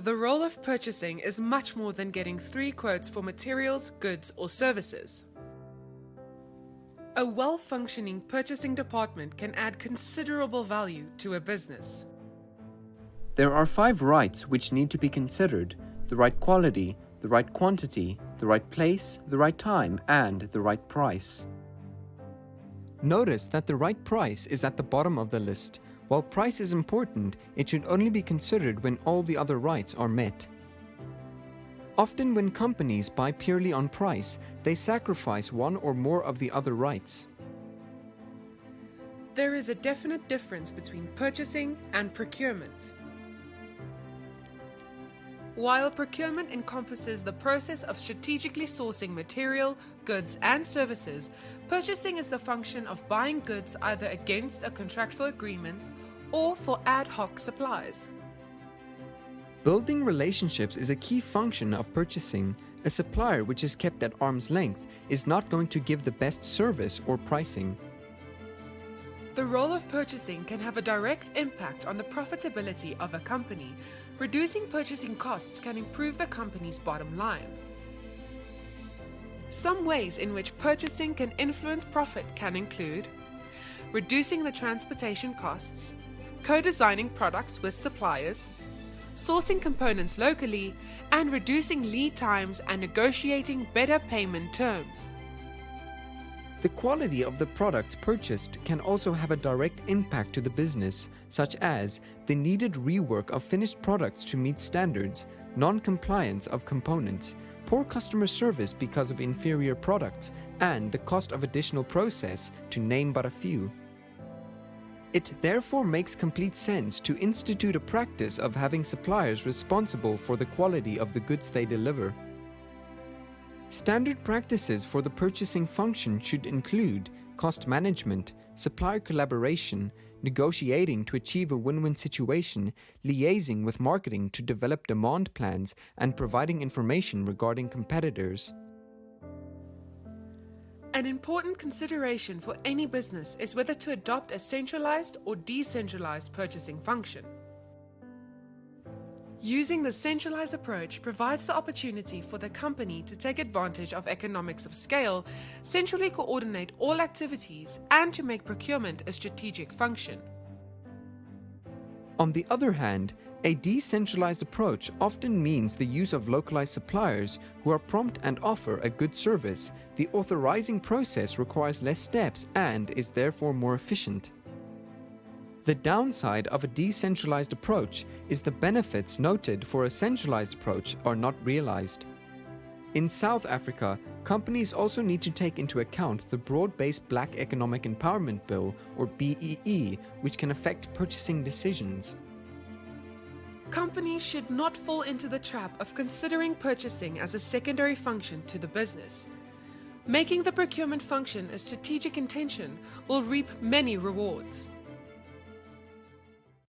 The role of purchasing is much more than getting 3 quotes for materials, goods, or services. A well-functioning purchasing department can add considerable value to a business. There are 5 rights which need to be considered: the right quality, the right quantity, the right place, the right time, and the right price. Notice that the right price is at the bottom of the list. While price is important, it should only be considered when all the other rights are met. Often when companies buy purely on price, they sacrifice one or more of the other rights. There is a definite difference between purchasing and procurement. While procurement encompasses the process of strategically sourcing material, goods, and services, purchasing is the function of buying goods either against a contractual agreement or for ad hoc supplies. Building relationships is a key function of purchasing. A supplier which is kept at arm's length is not going to give the best service or pricing. The role of purchasing can have a direct impact on the profitability of a company. Reducing purchasing costs can improve the company's bottom line. Some ways in which purchasing can influence profit can include reducing the transportation costs, co-designing products with suppliers, sourcing components locally, and reducing lead times and negotiating better payment terms. The quality of the products purchased can also have a direct impact to the business, such as the needed rework of finished products to meet standards, non-compliance of components, poor customer service because of inferior products, and the cost of additional process, to name but a few. It therefore makes complete sense to institute a practice of having suppliers responsible for the quality of the goods they deliver. Standard practices for the purchasing function should include cost management, supplier collaboration, negotiating to achieve a win-win situation, liaising with marketing to develop demand plans, and providing information regarding competitors. An important consideration for any business is whether to adopt a centralized or decentralized purchasing function. Using the centralized approach provides the opportunity for the company to take advantage of economics of scale, centrally coordinate all activities, and to make procurement a strategic function. On the other hand, a decentralized approach often means the use of localized suppliers who are prompt and offer a good service. The authorizing process requires less steps and is therefore more efficient. The downside of a decentralized approach is the benefits noted for a centralized approach are not realized. In South Africa, companies also need to take into account the Broad-Based Black Economic Empowerment Bill, or BEE, which can affect purchasing decisions. Companies should not fall into the trap of considering purchasing as a secondary function to the business. Making the procurement function a strategic intention will reap many rewards.